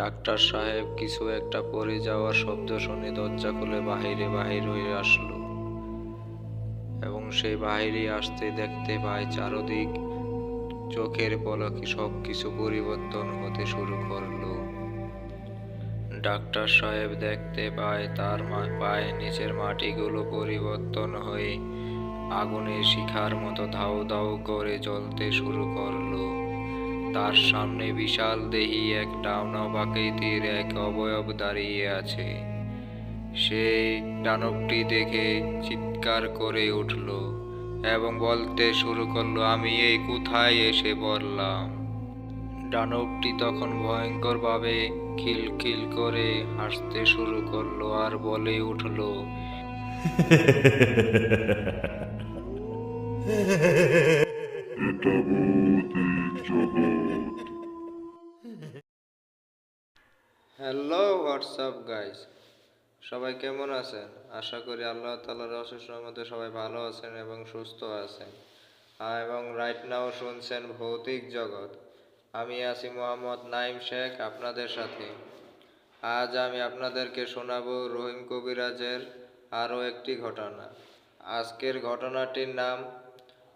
Doctor সাহেব কিছু একটা পড়ে যাওয়ার শব্দ শুনে দরজা খুলে বাহির হয়ে আসলো এবং সে বাহিরে আসতে দেখতে পায় চারদিক চোখের পলকে সবকিছু পরিবর্তন হতে শুরু করলো। ডাক্তার সাহেব দেখতে পায় তার পায়ের নিচের মাটিগুলো পরিবর্তন হয়ে আগুনের শিখার মতো ধাউ ধাউ করে জ্বলতে শুরু করলো। তার সামনে বিশাল দেহী এক ডানবাকৃতির এক অবয়ব দাঁড়িয়ে আছে। সেই দানবটি দেখে চিৎকার করে উঠল এবং বলতে শুরু করলো, আমি এই কোথায় এসে পড়লাম। দানবটি তখন ভয়ঙ্করভাবে খিলখিল করে হাসতে শুরু করলো আর বলে উঠল, এটা ভৌতিক জগৎ। হ্যালো হোয়াটসঅ্যাপ গাইস, সবাই কেমন আছেন? আশা করি আল্লাহ তাআলার অশেষ রহমতে সবাই ভালো আছেন এবং সুস্থ আছেন। এবং রাইট নাও শুনছেন ভৌতিক জগৎ। আমি আছি মোহাম্মদ নাইম শেখ আপনাদের সাথে। আজ আমি আপনাদেরকে শোনাবো রহিম কবিরাজের আরও একটি ঘটনা। আজকের ঘটনাটির নাম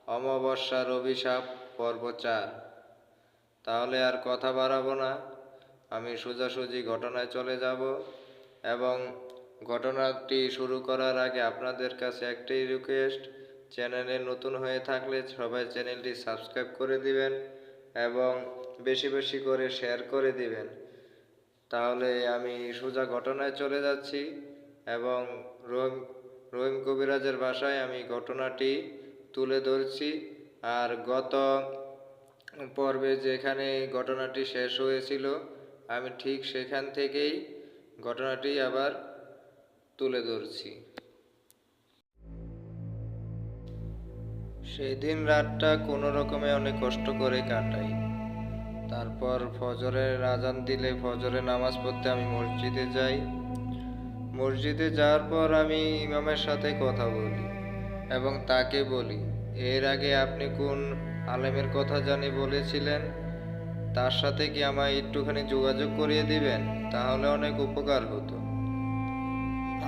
অমাবস্যার অভিশাপ পর্ব 4। তাহলে আর কথা বাড়াবো না, আমি সোজাসুজি ঘটনায় চলে যাব। এবং ঘটনাটি শুরু করার আগে আপনাদের কাছে একটাই রিকোয়েস্ট, চ্যানেলে নতুন হয়ে থাকলে সবাই চ্যানেলটি সাবস্ক্রাইব করে দিবেন এবং বেশি বেশি করে শেয়ার করে দিবেন। তাহলে আমি সোজা ঘটনায় চলে যাচ্ছি এবং রহিম কবিরাজের ভাষায় আমি ঘটনাটি তুলে ধরছি। আর গত পর্বে যেখানে ঘটনাটি শেষ হয়েছিল আমি ঠিক সেখান থেকেই ঘটনাটি আবার তুলে ধরছি। সেই দিন রাতটা কোনো রকমে অনেক কষ্ট করে কাটাই। তারপর ফজরের আজান দিলে ফজরের নামাজ পড়তে আমি মসজিদে যাই। মসজিদে যাওয়ার পর আমি ইমামের সাথে কথা বলি এবং তাকে বলি, এর আগে আপনি কোন আলেমের কথা জানি বলেছিলেন, তার সাথে কি আমায় একটুখানি যোগাযোগ করিয়ে দিবেন? তাহলে অনেক উপকার হতো।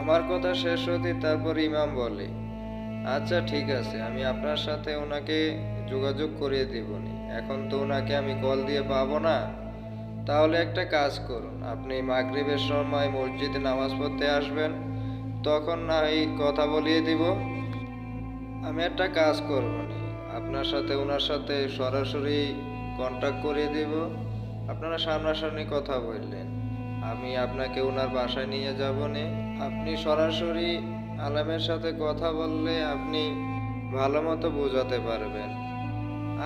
আমার কথা শেষ হতে তারপর ইমাম বলে, আচ্ছা ঠিক আছে, আমি আপনার সাথে ওনাকে যোগাযোগ করিয়ে দেবনি। এখন তো ওনাকে আমি কল দিয়ে পাবো না। তাহলে একটা কাজ করুন, আপনি মাগরিবের সময় মসজিদে নামাজ পড়তে আসবেন, তখন না এই কথা বলিয়ে দিব। আমি একটা কাজ করব নি, আপনার সাথে ওনার সাথে সরাসরি কন্টাক্ট করিয়ে দিব। আপনারা সামনাসামনি কথা বললেন, আমি আপনাকে ওনার বাসায় নিয়ে যাব নে। আপনি সরাসরি আলেমের সাথে কথা বললে আপনি ভালো মতো বোঝাতে পারবেন।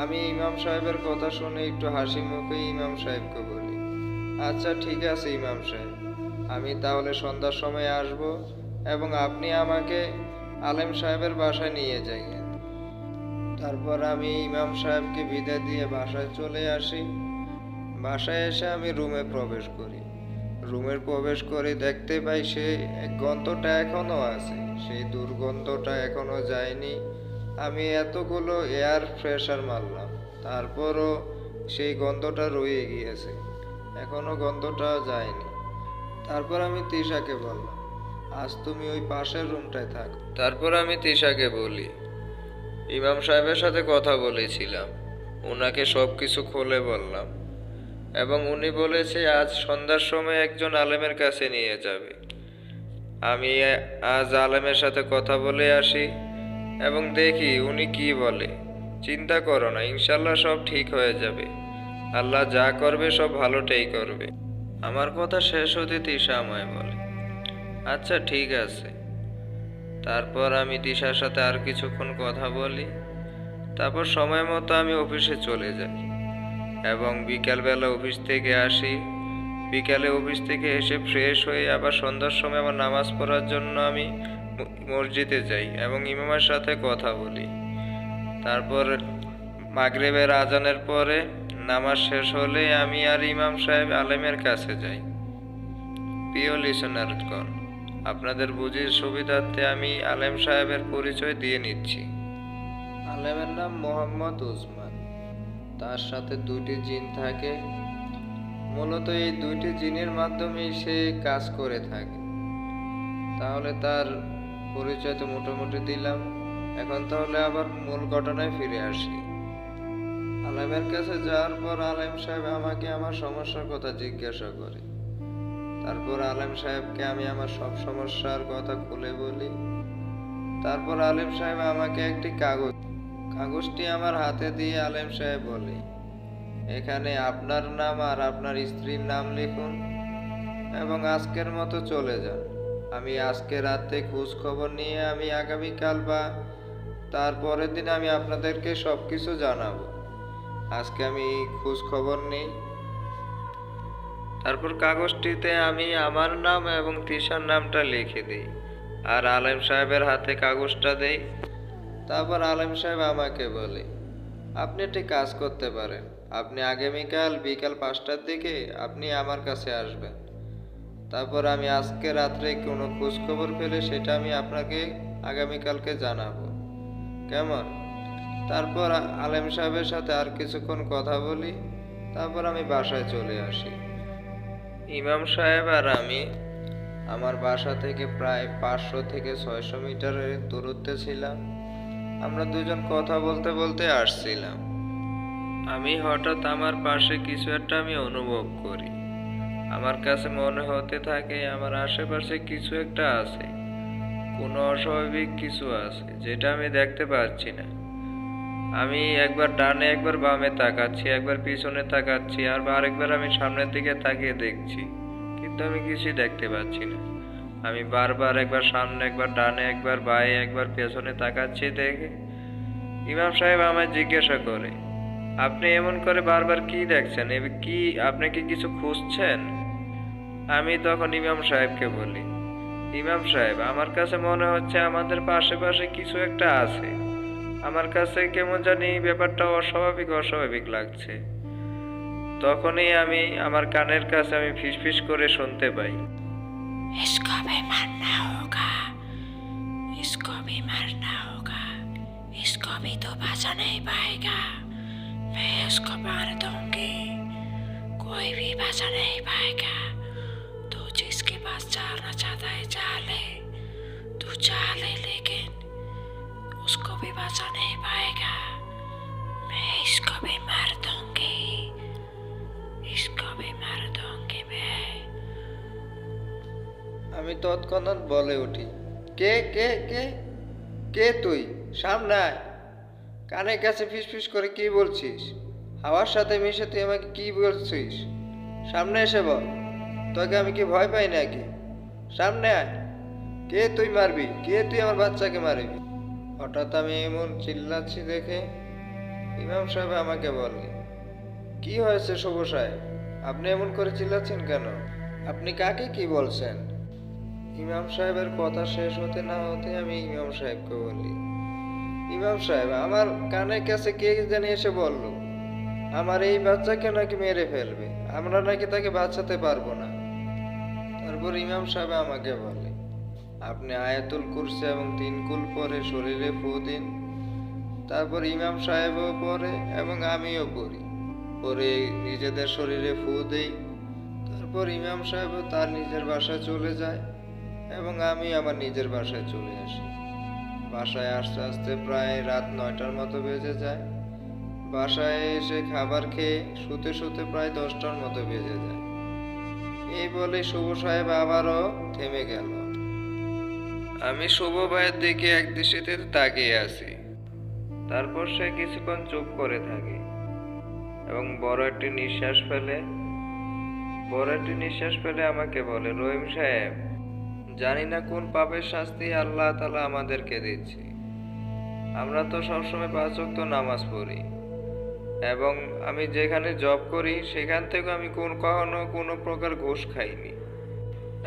আমি ইমাম সাহেবের কথা শুনে একটু হাসি মুখে ইমাম সাহেবকে বলি, আচ্ছা ঠিক আছে ইমাম সাহেব, আমি তাহলে সন্ধ্যার সময় আসব এবং আপনি আমাকে আলেম সাহেবের বাসায় নিয়ে যাইয়েন। তারপর আমি ইমাম সাহেবকে বিদায় দিয়ে বাসায় চলে আসি। বাসায় এসে আমি রুমে প্রবেশ করি। রুমের প্রবেশ করে দেখতে পাই সেই গন্ধটা এখনো আছে, সেই দুর্গন্ধটা এখনো যায়নি। আমি এতগুলো এয়ার ফ্রেশার মারলাম, তারপরও সেই গন্ধটা রয়ে গিয়েছে, এখনো গন্ধটা যায়নি। তারপর আমি তিশাকে বললাম, আজ তুমি ওই পাশের রুমটায় থাক। তারপর আমি তিশাকে বলি, ইমাম সাহেবের সাথে কথা বলেছিলাম, ওনাকে সব কিছু খুলে বললাম এবং উনি বলেছে আজ সন্ধ্যার সময় একজন আলেমের কাছে নিয়ে যাবে। আমি আজ আলেমের সাথে কথা বলে আসি এবং দেখি উনি কি বলে। চিন্তা করো না, ইনশাল্লাহ সব ঠিক হয়ে যাবে। আল্লাহ যা করবে সব ভালোটাই করবে। আমার কথা শেষ হতে তিশা আমায় বলে, আচ্ছা ঠিক আছে। তারপর আমি তিশার সাথে আর কিছুক্ষণ কথা বলি। তারপর সময় মতো আমি অফিসে চলে যাই এবং বিকালবেলা অফিস থেকে আসি। বিকালে অফিস থেকে এসে ফ্রেশ হয়ে আবার সন্ধ্যার সময় আমার নামাজ পড়ার জন্য আমি মসজিদে যাই এবং ইমামের সাথে কথা বলি। তারপর মাগরিবের আজানের পরে নামাজ শেষ হলে আমি আর ইমাম সাহেব আলেমের কাছে যাই। প্রিয় লিসনারগণ, আপনাদের বুঝির সুবিধার্থে আমি আলেম সাহেবের পরিচয় দিয়ে নিচ্ছি। আলেমের নাম মোহাম্মদ উসমান। তার সাথে দুটি জিন থাকে। মূলত এই দুইটি জিনের মাধ্যমেই সে কাজ করে থাকে। তাহলে তার পরিচয় তো মোটামুটি দিলাম, এখন তাহলে আবার মূল ঘটনায় ফিরে আসি। আলেমের কাছে যাওয়ার পর আলেম সাহেব আমাকে আমার সমস্যার কথা জিজ্ঞাসা করে। তারপর আলেম সাহেবকে আমি আমার সব সমস্যার কথা খুলে বলি। তারপর আলেম সাহেব আমাকে একটি কাগজটি আমার হাতে দিয়ে আলেম সাহেব বলে, এখানে আপনার নাম আর আপনার স্ত্রীর নাম লিখুন এবং আজকের মতো চলে যান। আমি আজকে রাতে খোঁজ খবর নিয়ে আমি আগামীকাল বা তার পরের দিন আমি আপনাদেরকে সবকিছু জানাবো। আজকে আমি খোঁজ খবর নেই। তারপর কাগজটিতে আমি আমার নাম এবং তিশার নামটা লিখে দিই আর আলেম সাহেবের হাতে কাগজটা দেই। তারপর আলেম সাহেব আমাকে বলে, আপনি একটি কাজ করতে পারেন, আপনি আগামীকাল বিকাল 5টার দিকে আপনি আমার কাছে আসবেন। তারপর আমি আজকে রাত্রে কোনো খোঁজ খবর পেলে সেটা আমি আপনাকে আগামীকালকে জানাবো, কেমন? তারপর আলেম সাহেবের সাথে আর কিছুক্ষণ কথা বলি, তারপর আমি বাসায় চলে আসি। ইমাম সাহেব আর আমি আমার বাসা থেকে প্রায় 500 থেকে 600 মিটারের দূরত্বে ছিলাম। আমরা দুজন কথা বলতে বলতে আসছিলাম। আমি হঠাৎ আমার পাশে কিছু একটা আমি অনুভব করি। আমার কাছে মনে হতে থাকে আমার আশেপাশে কিছু একটা আছে, কোনো অস্বাভাবিক কিছু আছে যেটা আমি দেখতে পাচ্ছি না। আমি একবার ডানে একবার বামে তাকাচ্ছি, একবার পিছনে তাকাচ্ছি, আর আরেকবার আমি সামনের দিকে তাকিয়ে দেখছি, কিন্তু আমি কিছুই দেখতে পাচ্ছি না। আমি বারবার একবার সামনে একবার ডানে একবার বাঁয়ে একবার পেছনে তাকাচ্ছি দেখে ইমাম সাহেব আমায় জিজ্ঞাসা করে, আপনি এমন করে বারবার কি দেখছেন? কি আপনি কি কিছু খুঁজছেন? আমি তখন ইমাম সাহেবকে বলি, ইমাম সাহেব আমার কাছে মনে হচ্ছে আমাদের পাশে পাশে কিছু একটা আছে। আমার কাছে কেমন জানি ব্যাপারটা অস্বাভাবিক অস্বাভাবিক লাগছে। তখনই আমি আমার কানের কাছে আমি ফিসফিস করে শুনতে পাই, इसको भी मरना होगा, इसको भी मरना होगा, इसको भी तो बचा नहीं पाएगा, मैं इसको मार दूंगी, कोई भी बचा नहीं पाएगा, तू जिसके पास जाना चाहता है जा ले, तू जा ले, लेकिन उसको भी बचा नहीं पाएगा, मैं इसको भी मार दूंगी, इसको भी मार दूंगी मैं। আমি তৎক্ষণাৎ বলে উঠি, কে কে কে কে তুই? সামনে আয়। কানের কাছে ফিসফিস করে কি বলছিস? হাওয়ার সাথে মিশে তুই আমাকে কি বলছিস? সামনে এসে বল, তোকে আমি কি ভয় পাই নাকি? সামনে আয়। কে তুই মারবি? কে তুই আমার বাচ্চাকে মারবি? হঠাৎ আমি এমন চিল্লাচ্ছি দেখে ইমাম সাহেব আমাকে বলে, কি হয়েছে শুভ সাহেব, আপনি এমন করে চিল্লাচ্ছেন কেন? আপনি কাকে কি বলছেন? ইমাম সাহেবের কথা শেষ হতে না হতে আমি ইমাম সাহেবকে বলি, ইমাম সাহেব আমার কানের কাছে কে জানি এসে বলল আমার এই বাচ্চাকে নাকি মেরে ফেলবে, আমরা নাকি তাকে বাঁচাতে পারবো না। তারপর ইমাম সাহেব আমাকে বলে, আপনি আয়াতুল কুরসি এবং 3 কুল পরে শরীরে ফু দিন। তারপর ইমাম সাহেবও পড়ে এবং আমিও পড়ি, পরে নিজেদের শরীরে ফু দেই। তারপর ইমাম সাহেবও তার নিজের বাসায় চলে যায় এবং আমি আমার নিজের বাসায় চলে আসি। বাসায় আসতে আসতে প্রায় রাত 9টার মতো বেজে যায়। বাসায় এসে খাবার খেয়ে শুতে শুতে প্রায় 10টার মতো বেজে যায়। এই বলে শুভ সাহেব আবারও থেমে গেল। আমি শুভ ভাইয়ের দিকে একদৃষ্টিতে তাকিয়ে আছি। তারপর সে কিছুক্ষণ চুপ করে থাকে এবং বড় একটি নিঃশ্বাস ফেলে আমাকে বলে, রহিম সাহেব, জানি না কোন পাপের শাস্তি আল্লাহ তাআলা আমাদেরকে দিচ্ছে। আমরা তো সবসময় 5 ওয়াক্ত নামাজ পড়ি এবং আমি যেখানে জব করি সেখান থেকে আমি কখনো কোনো প্রকার ঘুষ খাইনি,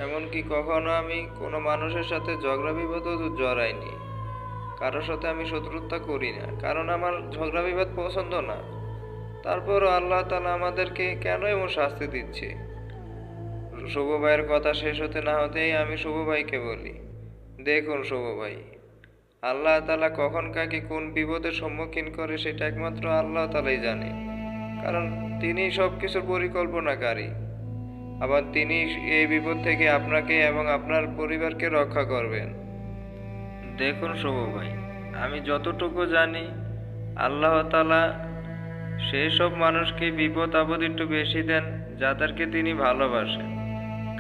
এমনকি কখনো আমি কোনো মানুষের সাথে ঝগড়া বিবাদও জড়াইনি। কারোর সাথে আমি শত্রুতা করি না, কারণ আমার ঝগড়া বিবাদ পছন্দ না। তারপরও আল্লাহ তাআলা আমাদেরকে কেন এমন শাস্তি দিচ্ছে? শুভ ভাইয়ের কথা শেষ হতে না হতেই আমি শুভ ভাইকে বলি, দেখুন শুভ ভাই, আল্লাহ তাআলা কখন কাকে কোন বিপদের সম্মুখীন করে সেটা একমাত্র আল্লাহ তাআলাই জানে। কারণ তিনি সব কিছুর পরিকল্পনাকারী। আবার তিনি এই বিপদ থেকে আপনাকে এবং আপনার পরিবারকে রক্ষা করবেন। দেখুন শুভ ভাই, আমি যতটুকু জানি আল্লাহ তাআলা সেই সব মানুষকে বিপদ আপদ একটু বেশি দেন যাদেরকে তিনি ভালোবাসেন,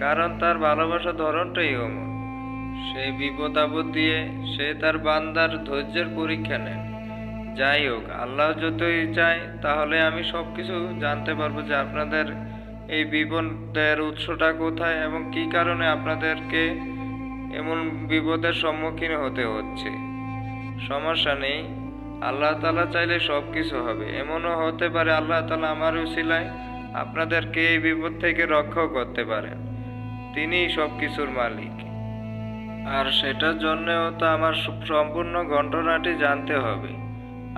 কারণ তার ভালোবাসার ধরনটাই এমন। সেই বিপদ আপদ দিয়ে সে তার বান্দার ধৈর্যের পরীক্ষা নেন। যাই হোক, আল্লাহ যতই চায় তাহলে আমি সব কিছু জানতে পারবো যে আপনাদের এই বিপদের উৎসটা কোথায় এবং কী কারণে আপনাদেরকে এমন বিপদের সম্মুখীন হতে হচ্ছে। সমস্যা নেই, আল্লাহ তাআলা চাইলে সব কিছু হবে। এমনও হতে পারে আল্লাহ তাআলা আমার উসিলায় আপনাদেরকে এই বিপদ থেকে রক্ষাও করতে পারেন। তিনিই সব কিছুর মালিক। আর সেটার জন্যও তো আমার সম্পূর্ণ ঘটনাটি জানতে হবে।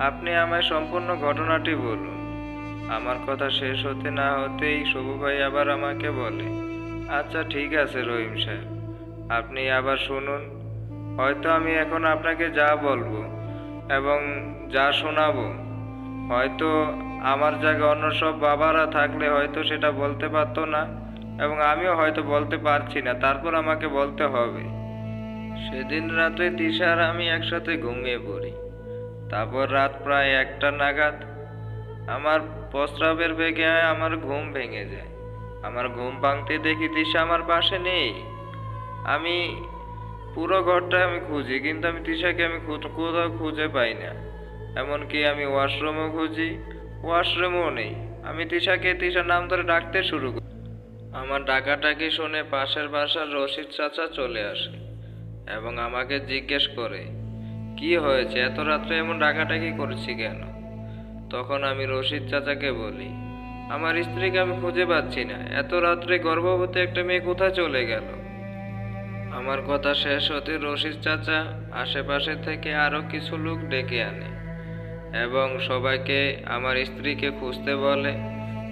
আপনি আমায় সম্পূর্ণ ঘটনাটি বলুন। আমার কথা শেষ হতে না হতেই শুভ ভাই আবার আমাকে বলে, আচ্ছা ঠিক আছে রহিম সাহেব, আপনি আবার শুনুন। হয়তো আমি এখন আপনাকে যা বলবো এবং যা শোনাবো, হয়তো আমার জায়গায় অন্য সব বাবারা থাকলে হয়তো সেটা বলতে পারতো না এবং আমিও হয়তো বলতে পারছি না, তারপর আমাকে বলতে হবে। সেদিন রাতে তিশা আর আমি একসাথে ঘুমিয়ে পড়ি। তারপর রাত প্রায় 1টা নাগাদ আমার প্রস্রাবের বেগে আমার ঘুম ভেঙে যায়। আমার ঘুম ভাঙতে দেখি তিশা আমার পাশে নেই। আমি পুরো ঘরটা আমি খুঁজি, কিন্তু আমি তিশাকে আমি কোথাও খুঁজে পাই না। এমনকি আমি ওয়াশরুমও খুঁজি, ওয়াশরুমও নেই। আমি তিশার নাম ধরে ডাকতে শুরু করি। আমার ডাকাটাকি শুনে পাশের বাসার রশিদ চাচা চলে আসে এবং আমাকে জিজ্ঞেস করে, কি হয়েছে, এত রাত্রে এমন ডাকাটাকি করছি কেন? তখন আমি রশিদ চাচাকে বলি, আমার স্ত্রীকে আমি খুঁজে পাচ্ছি না, এত রাত্রে গর্ভবতী একটা মেয়ে কোথায় চলে গেল? আমার কথা শেষ হতে রশিদ চাচা আশেপাশে থেকে আরো কিছু লোক ডেকে আনে এবং সবাইকে আমার স্ত্রীকে খুঁজতে বলে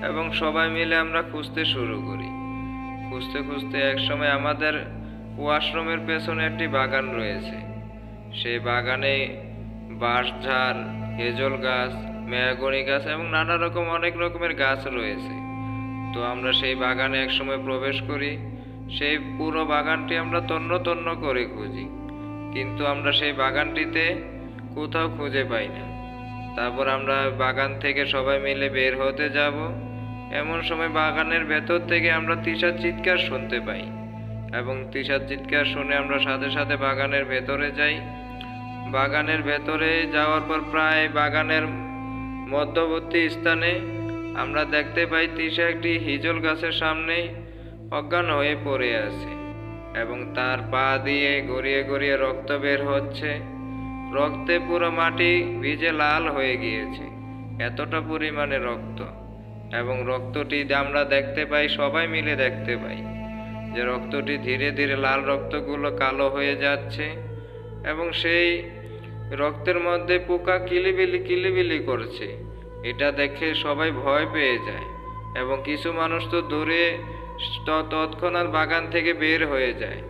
এবং সবাই মিলে আমরা খুঁজতে শুরু করি। খুঁজতে খুঁজতে একসময় আমাদের ওয়াশরুমের পেছনে একটি বাগান রয়েছে। সেই বাগানে বাঁশঝাড়, হেজল গাছ, মেহগনি গাছ এবং নানা রকম অনেক রকমের গাছ রয়েছে। তো আমরা সেই বাগানে একসময় প্রবেশ করি। সেই পুরো বাগানটি আমরা তন্ন তন্ন করে খুঁজি, কিন্তু আমরা সেই বাগানটিতে কোথাও খুঁজে পাই না। তারপর আমরা বাগান থেকে সবাই মিলে বের হতে যাব, এমন সময় বাগানের ভেতর থেকে আমরা তিশার চিৎকার শুনতে পাই এবং তিশার চিৎকার শুনে আমরা সাথে সাথে বাগানের ভেতরে যাই। বাগানের ভেতরে যাওয়ার পর প্রায় বাগানের মধ্যবর্তী স্থানে আমরা দেখতে পাই তিশা একটি হিজল গাছের সামনে অজ্ঞান হয়ে পড়ে আছে এবং তার পা দিয়ে গড়িয়ে গড়িয়ে রক্ত বের হচ্ছে। রক্তে পুরো মাটি ভিজে লাল হয়ে গিয়েছে, এতটা পরিমাণে রক্ত। এবং রক্তটি আমরা দেখতে পাই, সবাই মিলে দেখতে পাই যে রক্তটি ধীরে ধীরে লাল রক্তগুলো কালো হয়ে যাচ্ছে এবং সেই রক্তের মধ্যে পোকা কিলিবিলি কিলিবিলি করছে। এটা দেখে সবাই ভয় পেয়ে যায় এবং কিছু মানুষ তো দূরে তৎক্ষণাৎ বাগান থেকে বের হয়ে যায়।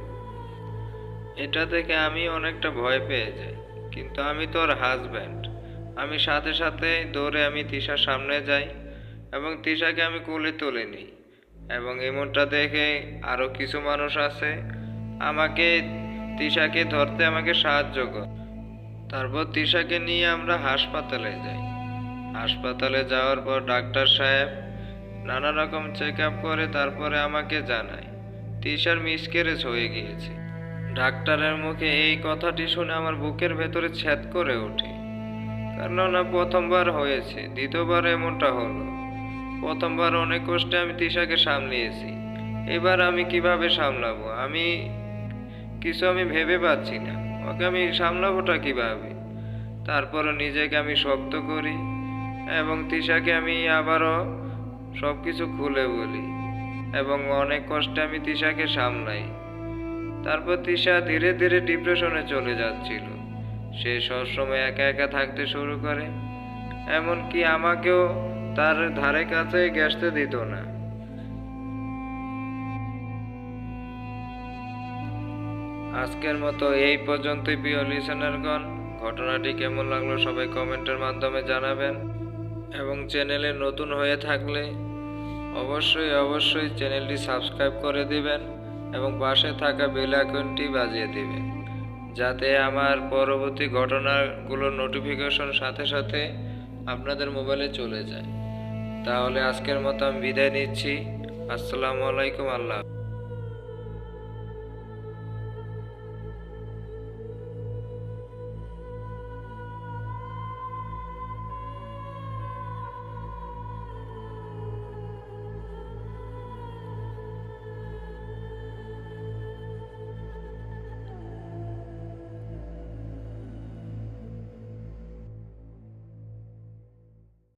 এটা দেখে আমি অনেকটা ভয় পেয়ে যাই, কিন্তু আমি তো ওর হাজব্যান্ড। আমি সাথে সাথে দৌড়ে আমি তিশার সামনে যাই এবং তিশাকে আমি কোলে তুলে নিই এবং এমনটা দেখে আরও কিছু মানুষ আছে আমাকে তিশাকে ধরতে আমাকে সাহায্য করে। তারপর তিশাকে নিয়ে আমরা হাসপাতালে যাই। হাসপাতালে যাওয়ার পর ডাক্তার সাহেব নানা রকম চেক আপ করে তারপরে আমাকে জানায় তিশার মিসক্যারেজ হয়ে গিয়েছে। ডাক্তারের মুখে এই কথাটি শুনে আমার বুকের ভেতরে ছেদ করে ওঠে, কেননা প্রথমবার হয়েছে, দ্বিতীয়বার এমনটা হলো। প্রথমবার অনেক কষ্টে আমি তিশাকে সামলিয়েছি, এবার আমি কিভাবে সামলাবো? আমি ভেবে পাচ্ছি না, ওকে আমি সামলাবোটা কিভাবে? তারপরও নিজেকে আমি শক্ত করি এবং তিশাকে আমি আবারও সব কিছু খুলে বলি এবং অনেক কষ্টে আমি তিশাকে সামলাই। তারপর তিশা ধীরে ধীরে ডিপ্রেশনে চলে যাচ্ছিল। সে সবসময় একা একা থাকতে শুরু করে, এমনকি আমাকেও তার ধারে কাছে ঘেঁষতে দিত না। আজকের মতো এই পর্যন্তই প্রিয় লিসেনারগণ। ঘটনাটি কেমন লাগলো সবাই কমেন্টের মাধ্যমে জানাবেন এবং চ্যানেলে নতুন হয়ে থাকলে অবশ্যই চ্যানেলটি সাবস্ক্রাইব করে দিবেন এবং পাশে থাকা বেল আইকনটি বাজিয়ে দিবেন, যাতে আমার পরবর্তী ঘটনাগুলোর নোটিফিকেশন সাথে সাথে আপনাদের মোবাইলে চলে যায়। তাহলে আজকের মতো আমি বিদায় নিচ্ছি। আসসালামু আলাইকুম। আল্লাহ হাফেজ।